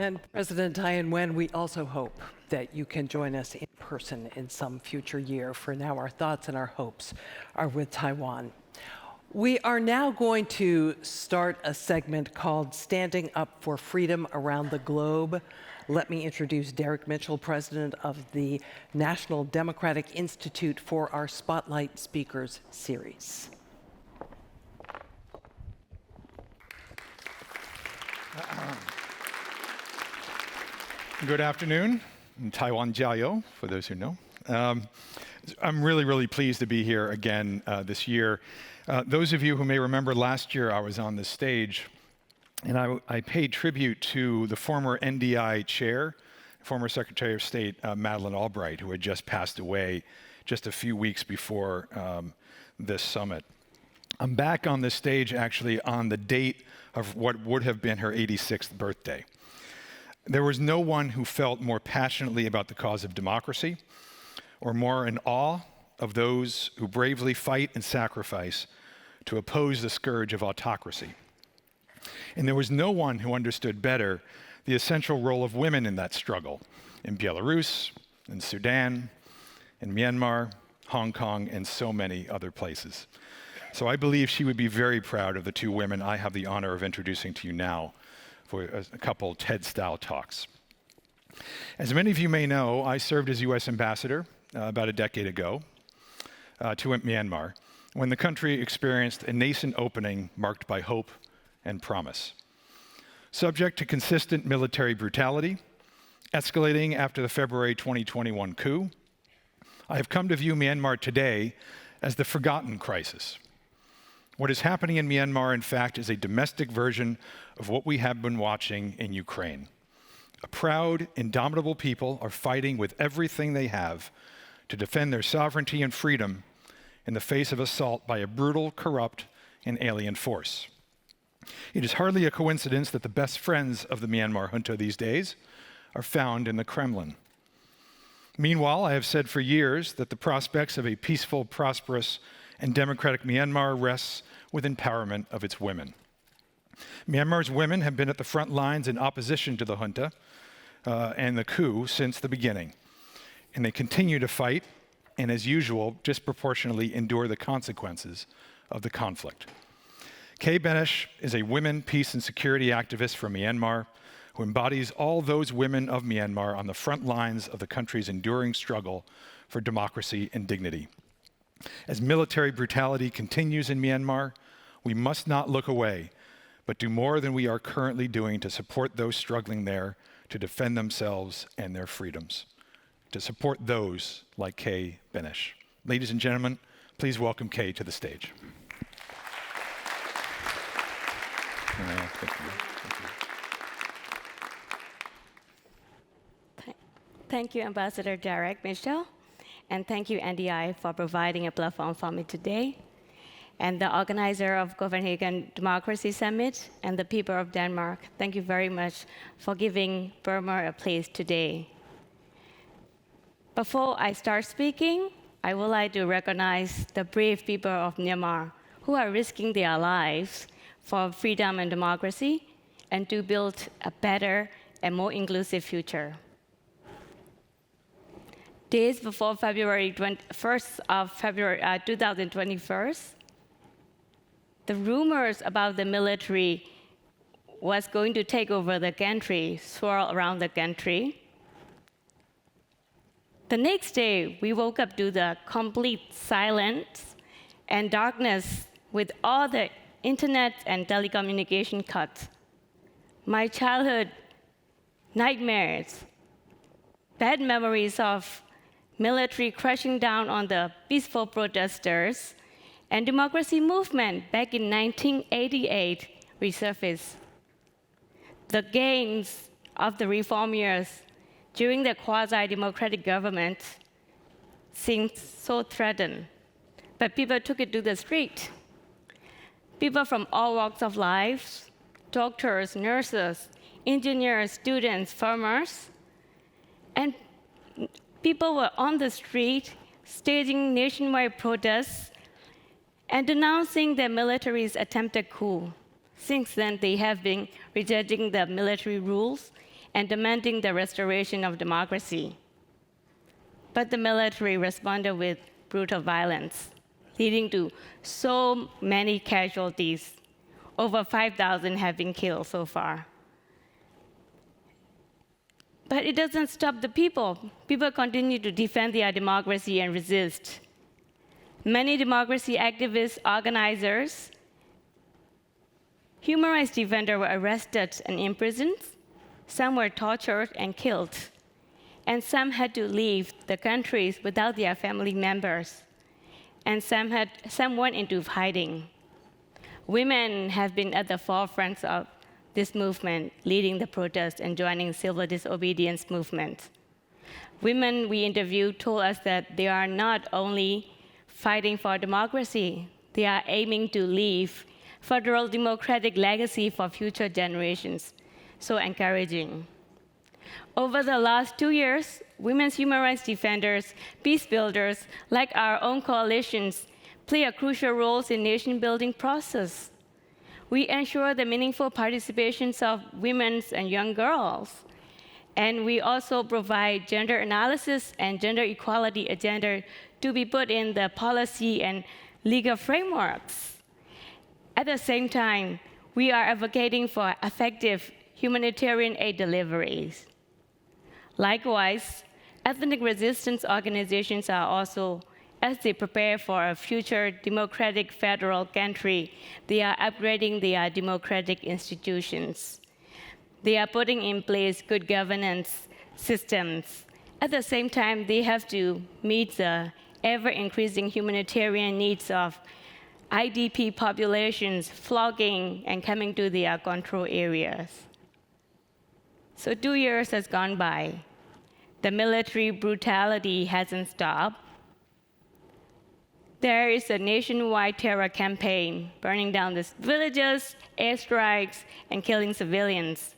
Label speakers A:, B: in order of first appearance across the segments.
A: And President Tai Ing-wen, we also hope that you can join us in person in some future year. For now, our thoughts and our hopes are with Taiwan. We are now going to start a segment called Standing Up for Freedom Around the Globe. Let me introduce Derek Mitchell, president of the National Democratic Institute, for our Spotlight Speakers series.
B: Good afternoon. Taiwan Jiao, for those who know. I'm really pleased to be here again this year. Those of you who may remember last year I was on this stage and I paid tribute to the former NDI chair, former Secretary of State Madeleine Albright, who had just passed away just a few weeks before this summit. I'm back on this stage actually on the date of what would have been her 86th birthday. There was no one who felt more passionately about the cause of democracy or more in awe of those who bravely fight and sacrifice to oppose the scourge of autocracy. And there was no one who understood better the essential role of women in that struggle in Belarus, in Sudan, in Myanmar, Hong Kong, and so many other places. So I believe she would be very proud of the two women I have the honor of introducing to you now for a couple TED-style talks. As many of you may know, I served as U.S. ambassador about a decade ago to Myanmar, when the country experienced a nascent opening marked by hope and promise. Subject to consistent military brutality, escalating after the February 2021 coup, I have come to view Myanmar today as the forgotten crisis. What is happening in Myanmar, in fact, is a domestic version of what we have been watching in Ukraine. A proud, indomitable people are fighting with everything they have to defend their sovereignty and freedom in the face of assault by a brutal, corrupt, and alien force. It is hardly a coincidence that the best friends of the Myanmar junta these days are found in the Kremlin. Meanwhile, I have said for years that the prospects of a peaceful, prosperous, and democratic Myanmar rests with empowerment of its women. Myanmar's women have been at the front lines in opposition to the junta and the coup since the beginning, and they continue to fight and, as usual, disproportionately endure the consequences of the conflict. Benesh is a women, peace, and security activist from Myanmar who embodies all those women of Myanmar on the front lines of the country's enduring struggle for democracy and dignity. As military brutality continues in Myanmar, we must not look away, but do more than we are currently doing to support those struggling there to defend themselves and their freedoms, to support those like Benesh. Ladies and gentlemen, please welcome Kay to the stage.
C: Thank you, Ambassador Derek Mitchell, and thank you, NDI, for providing a platform for me today, and the organizer of Copenhagen Democracy Summit and the people of Denmark. Thank you very much for giving Burma a place today. Before I start speaking, I would like to recognize the brave people of Myanmar who are risking their lives for freedom and democracy and to build a better and more inclusive future. Days before February 1st of 2021, the rumors about the military was going to take over the country swirl around the country. The next day, we woke up to the complete silence and darkness with all the internet and telecommunication cuts. My childhood nightmares, bad memories of military crashing down on the peaceful protesters and democracy movement back in 1988 resurfaced. The gains of the reform years during the quasi-democratic government seemed so threatened, but people took it to the street. People from all walks of life, doctors, nurses, engineers, students, farmers, and people were on the street staging nationwide protests and denouncing the military's attempted coup. Since then, they have been rejecting the military rules and demanding the restoration of democracy. But the military responded with brutal violence, leading to so many casualties. Over 5,000 have been killed so far. But it doesn't stop the people. People continue to defend their democracy and resist. Many democracy activists, organizers, human rights defenders were arrested and imprisoned. Some were tortured and killed. And some had to leave the countries without their family members. And some went into hiding. Women have been at the forefront of this movement, leading the protest and joining civil disobedience movement. Women we interviewed told us that they are not only fighting for democracy, they are aiming to leave federal democratic legacy for future generations. So encouraging. Over the last 2 years, women's human rights defenders, peace builders, like our own coalitions, play a crucial role in nation-building process. We ensure the meaningful participations of women and young girls. And we also provide gender analysis and gender equality agenda to be put in the policy and legal frameworks. At the same time, we are advocating for effective humanitarian aid deliveries. Likewise, ethnic resistance organizations are also, as they prepare for a future democratic federal country, they are upgrading their democratic institutions. They are putting in place good governance systems. At the same time, they have to meet the ever-increasing humanitarian needs of IDP populations flocking and coming to their control areas. So 2 years has gone by. The military brutality hasn't stopped. There is a nationwide terror campaign, burning down the villages, airstrikes, and killing civilians.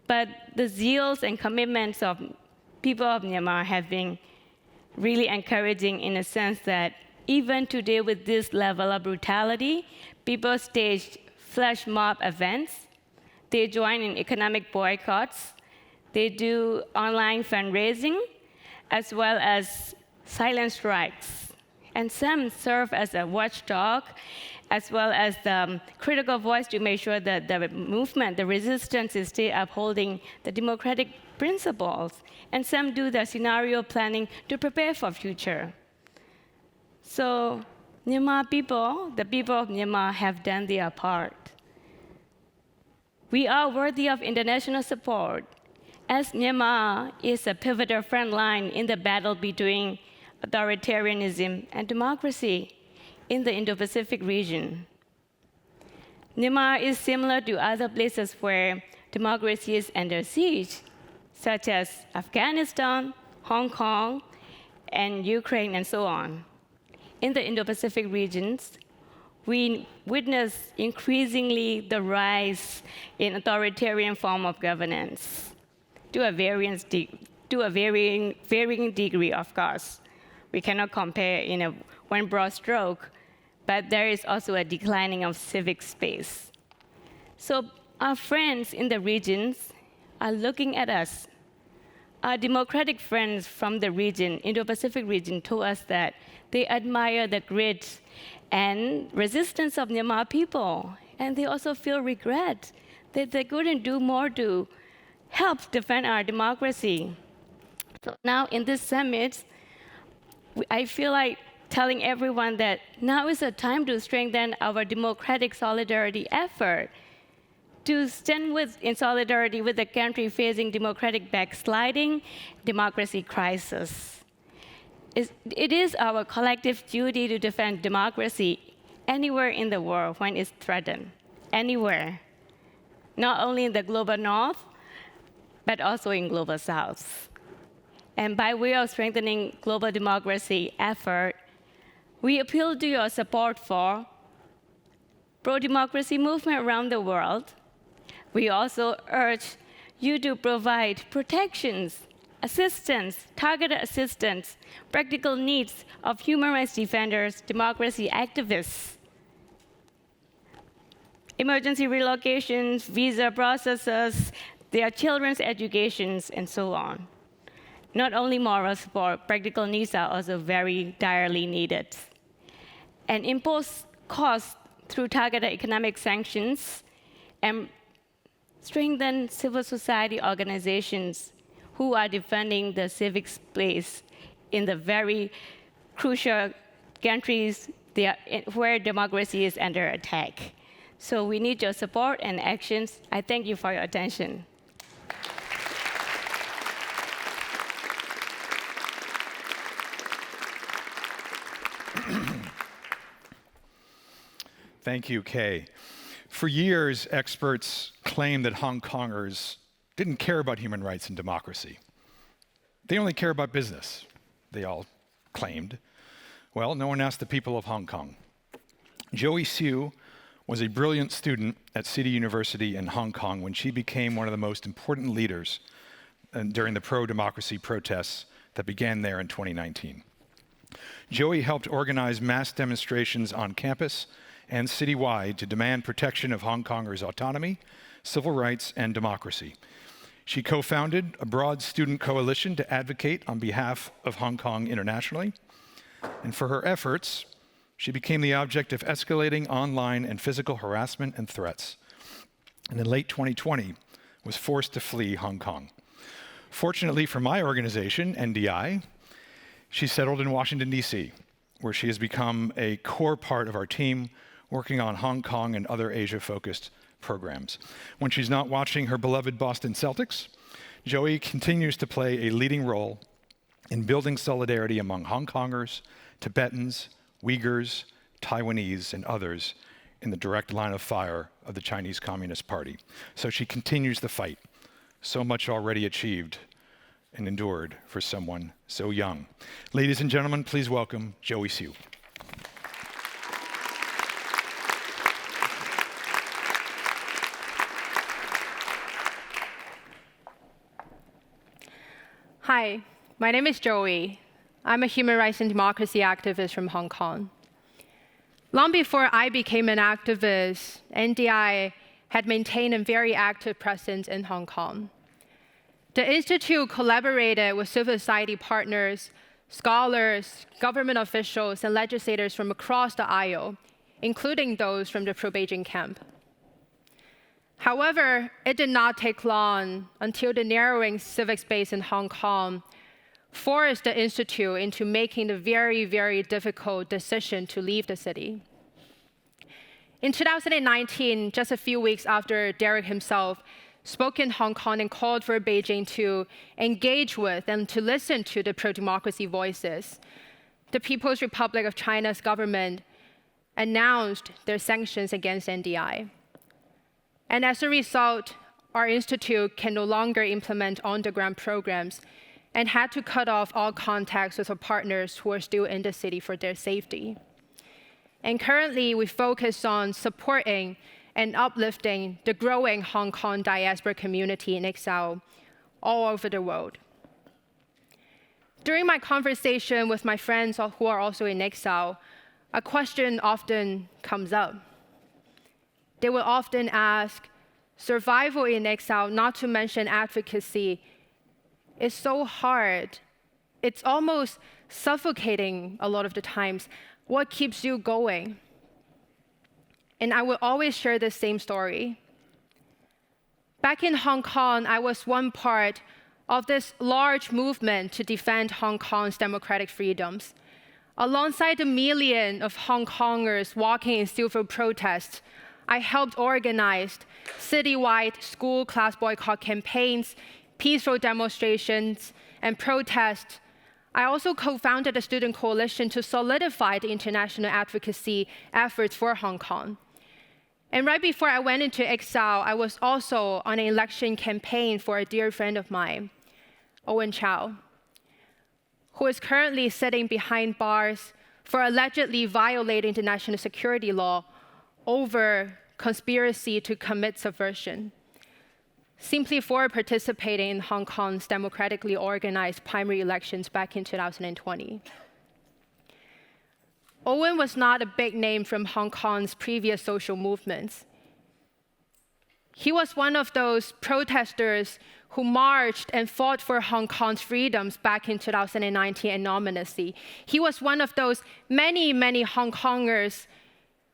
C: But the zeals and commitments of people of Myanmar have been really encouraging in a sense that even today with this level of brutality, people stage flash mob events, they join in economic boycotts, they do online fundraising, as well as silent strikes. And some serve as a watchdog, as well as the critical voice to make sure that the movement, the resistance is still upholding the democratic principles. And some do the scenario planning to prepare for future. So Myanmar people, the people of Myanmar have done their part. We are worthy of international support, as Myanmar is a pivotal front line in the battle between authoritarianism and democracy in the Indo-Pacific region. Myanmar is similar to other places where democracy is under siege, such as Afghanistan, Hong Kong, and Ukraine, and so on. In the Indo-Pacific regions, we witness increasingly the rise in authoritarian form of governance to a varying degree, of course. We cannot compare in one broad stroke, but there is also a declining of civic space. So our friends in the regions are looking at us. Our democratic friends from the region, Indo-Pacific region, told us that they admire the grit and resistance of Myanmar people, and they also feel regret that they couldn't do more to help defend our democracy. So now in this summit, I feel like telling everyone that now is a time to strengthen our democratic solidarity effort, to stand in solidarity with the country facing democratic backsliding, democracy crisis. It is our collective duty to defend democracy anywhere in the world when it's threatened, anywhere. Not only in the global north, but also in global south. And by way of strengthening global democracy effort, we appeal to your support for pro-democracy movement around the world. We also urge you to provide protections, assistance, targeted assistance, practical needs of human rights defenders, democracy activists. Emergency relocations, visa processes, their children's educations, and so on. Not only moral support, practical needs are also very direly needed. And impose costs through targeted economic sanctions and strengthen civil society organizations who are defending the civic space in the very crucial countries where democracy is under attack. So we need your support and actions. I thank you for your attention.
B: Thank you, Kay. For years, experts claimed that Hong Kongers didn't care about human rights and democracy. They only care about business, they all claimed. Well, no one asked the people of Hong Kong. Joey Siu was a brilliant student at City University in Hong Kong when she became one of the most important leaders during the pro-democracy protests that began there in 2019. Joey helped organize mass demonstrations on campus and citywide to demand protection of Hong Kongers' autonomy, civil rights, and democracy. She co-founded a broad student coalition to advocate on behalf of Hong Kong internationally. And for her efforts, she became the object of escalating online and physical harassment and threats. And in late 2020, was forced to flee Hong Kong. Fortunately for my organization, NDI, she settled in Washington, D.C., where she has become a core part of our team, working on Hong Kong and other Asia-focused programs. When she's not watching her beloved Boston Celtics, Joey continues to play a leading role in building solidarity among Hong Kongers, Tibetans, Uyghurs, Taiwanese, and others in the direct line of fire of the Chinese Communist Party. So she continues the fight. So much already achieved and endured for someone so young. Ladies and gentlemen, please welcome Joey Siu.
D: Hi, my name is Joey. I'm a human rights and democracy activist from Hong Kong. Long before I became an activist, NDI had maintained a very active presence in Hong Kong. The Institute collaborated with civil society partners, scholars, government officials, and legislators from across the aisle, including those from the pro-Beijing camp. However, it did not take long until the narrowing civic space in Hong Kong forced the Institute into making the very, very difficult decision to leave the city. In 2019, just a few weeks after Derek himself spoke in Hong Kong and called for Beijing to engage with and to listen to the pro-democracy voices, the People's Republic of China's government announced their sanctions against NDI. And as a result, our institute can no longer implement on-the-ground programs and had to cut off all contacts with our partners who are still in the city for their safety. And currently, we focus on supporting and uplifting the growing Hong Kong diaspora community in exile all over the world. During my conversation with my friends who are also in exile, a question often comes up. They will often ask, survival in exile, not to mention advocacy, is so hard. It's almost suffocating a lot of the times. What keeps you going? And I will always share the same story. Back in Hong Kong, I was one part of this large movement to defend Hong Kong's democratic freedoms. Alongside the million of Hong Kongers walking in civil protests, I helped organize citywide school class boycott campaigns, peaceful demonstrations, and protests. I also co-founded a student coalition to solidify the international advocacy efforts for Hong Kong. And right before I went into exile, I was also on an election campaign for a dear friend of mine, Owen Chow, who is currently sitting behind bars for allegedly violating the national security law over conspiracy to commit subversion, simply for participating in Hong Kong's democratically organized primary elections back in 2020. Owen was not a big name from Hong Kong's previous social movements. He was one of those protesters who marched and fought for Hong Kong's freedoms back in 2019 anonymously. He was one of those many, many Hong Kongers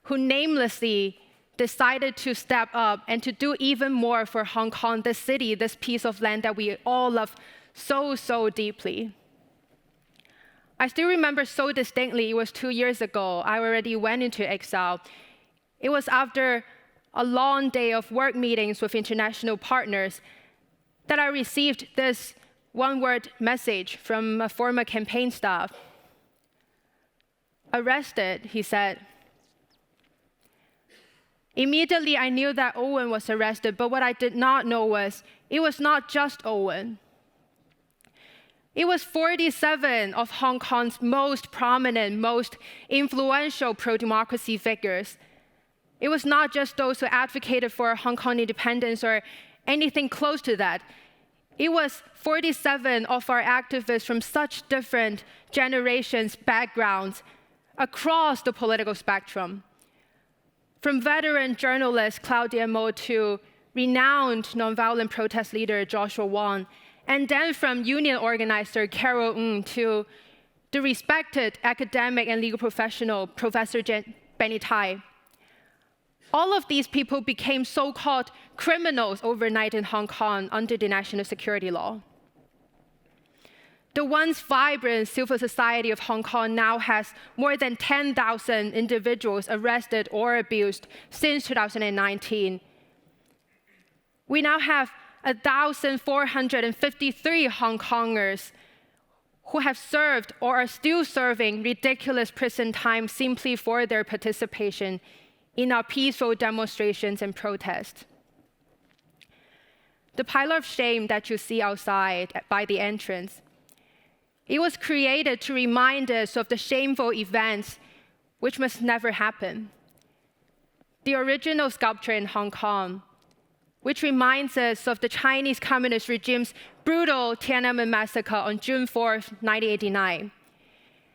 D: who namelessly decided to step up and to do even more for Hong Kong, this city, this piece of land that we all love so, so deeply. I still remember so distinctly, it was 2 years ago, I already went into exile. It was after a long day of work meetings with international partners that I received this one-word message from a former campaign staff. "Arrested," he said. Immediately, I knew that Owen was arrested, but what I did not know was it was not just Owen. It was 47 of Hong Kong's most prominent, most influential pro-democracy figures. It was not just those who advocated for Hong Kong independence or anything close to that. It was 47 of our activists from such different generations, backgrounds, across the political spectrum. From veteran journalist Claudia Mo to renowned nonviolent protest leader Joshua Wong, and then from union organizer Carol Ng to the respected academic and legal professional Professor Benny Tai. All of these people became so-called criminals overnight in Hong Kong under the national security law. The once vibrant civil society of Hong Kong now has more than 10,000 individuals arrested or abused since 2019. We now have 1,453 Hong Kongers who have served or are still serving ridiculous prison time simply for their participation in our peaceful demonstrations and protests. The pile of shame that you see outside by the entrance, it was created to remind us of the shameful events which must never happen. The original sculpture in Hong Kong, which reminds us of the Chinese Communist regime's brutal Tiananmen massacre on June 4th, 1989,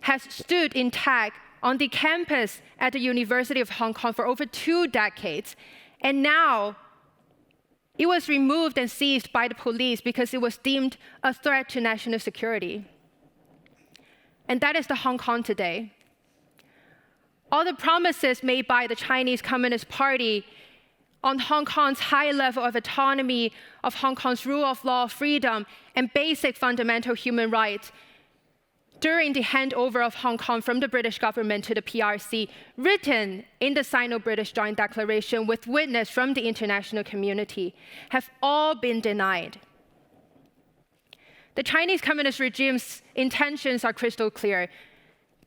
D: has stood intact on the campus at the University of Hong Kong for over 2 decades. And now, it was removed and seized by the police because it was deemed a threat to national security. And that is the Hong Kong today. All the promises made by the Chinese Communist Party on Hong Kong's high level of autonomy, of Hong Kong's rule of law, freedom, and basic fundamental human rights during the handover of Hong Kong from the British government to the PRC, written in the Sino-British Joint Declaration with witness from the international community, have all been denied. The Chinese Communist regime's intentions are crystal clear.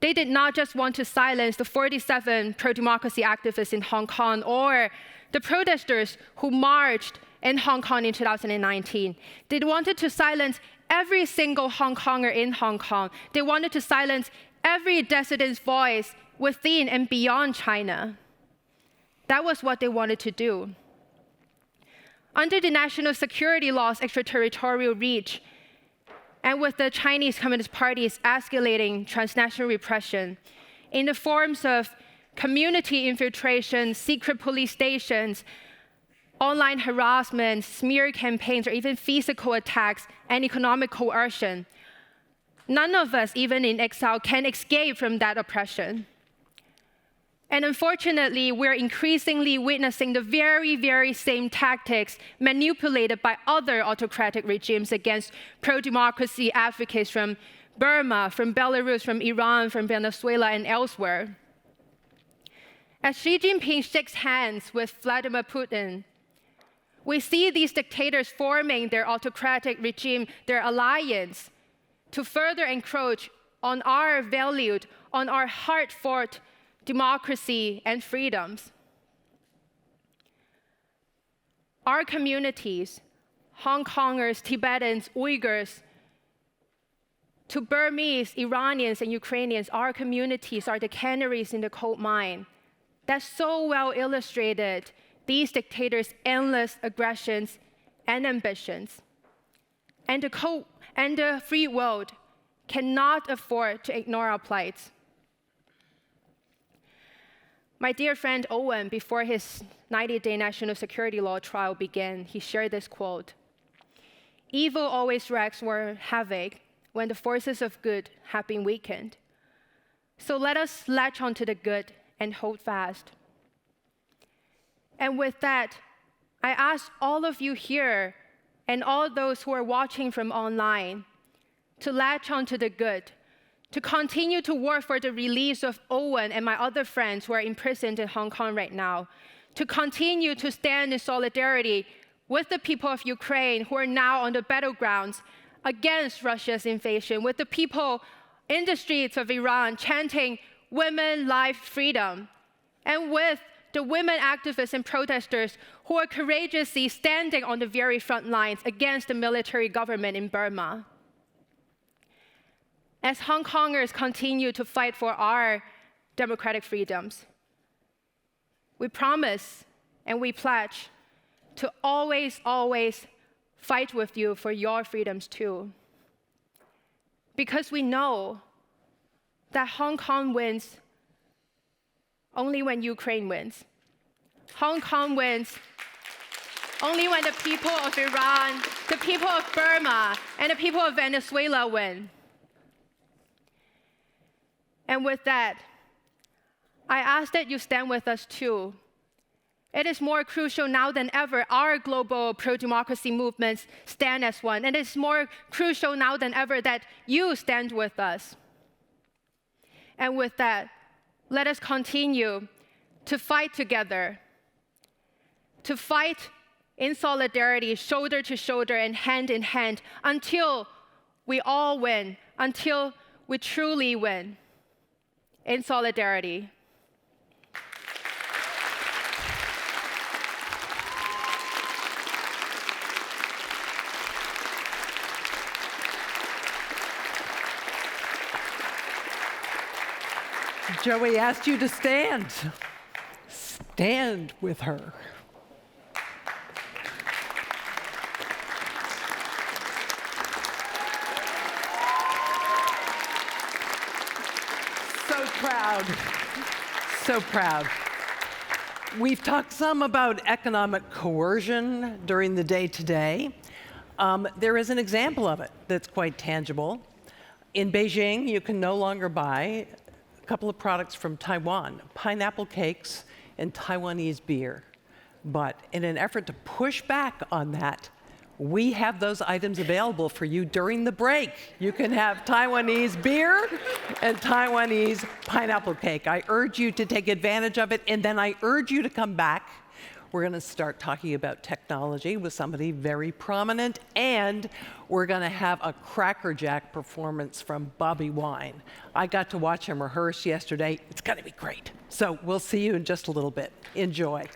D: They did not just want to silence the 47 pro-democracy activists in Hong Kong or the protesters who marched in Hong Kong in 2019. They wanted to silence every single Hong Konger in Hong Kong. They wanted to silence every dissident's voice within and beyond China. That was what they wanted to do. Under the national security law's extraterritorial reach, and with the Chinese Communist Party's escalating transnational repression in the forms of community infiltration, secret police stations, online harassment, smear campaigns, or even physical attacks and economic coercion, none of us, even in exile, can escape from that oppression. And unfortunately, we're increasingly witnessing the very, very same tactics manipulated by other autocratic regimes against pro-democracy advocates from Burma, from Belarus, from Iran, from Venezuela, and elsewhere. As Xi Jinping shakes hands with Vladimir Putin, we see these dictators forming their autocratic regime, their alliance, to further encroach on our valued, on our hard-fought democracy and freedoms. Our communities, Hong Kongers, Tibetans, Uyghurs, to Burmese, Iranians, and Ukrainians, our communities are the canaries in the coal mine that so well illustrated these dictators' endless aggressions and ambitions. And the free world cannot afford to ignore our plight. My dear friend Owen, before his 90-day national security law trial began, he shared this quote: "Evil always wreaks more havoc when the forces of good have been weakened. So let us latch onto the good and hold fast." And with that, I ask all of you here and all those who are watching from online to latch onto the good, to continue to work for the release of Owen and my other friends who are imprisoned in Hong Kong right now, to continue to stand in solidarity with the people of Ukraine who are now on the battlegrounds against Russia's invasion, with the people in the streets of Iran chanting "Women, Life, Freedom," and with the women activists and protesters who are courageously standing on the very front lines against the military government in Burma. As Hong Kongers continue to fight for our democratic freedoms, we promise and we pledge to always, always fight with you for your freedoms too. Because we know that Hong Kong wins only when Ukraine wins. Hong Kong wins only when the people of Iran, the people of Burma, and the people of Venezuela win. And with that, I ask that you stand with us too. It is more crucial now than ever our global pro-democracy movements stand as one. And it's more crucial now than ever that you stand with us. And with that, let us continue to fight together, to fight in solidarity, shoulder to shoulder and hand in hand, until we all win, until we truly win. In solidarity.
A: Joey asked you to stand. Stand with her. So proud. So proud. We've talked some about economic coercion during the day today. There is an example of it that's quite tangible. In Beijing, you can no longer buy a couple of products from Taiwan, pineapple cakes and Taiwanese beer. But in an effort to push back on that, we have those items available for you during the break. You can have Taiwanese beer and Taiwanese pineapple cake. I urge you to take advantage of it, and then I urge you to come back. We're going to start talking about technology with somebody very prominent, and we're going to have a Cracker Jack performance from Bobby Wine. I got to watch him rehearse yesterday. It's going to be great. So we'll see you in just a little bit. Enjoy.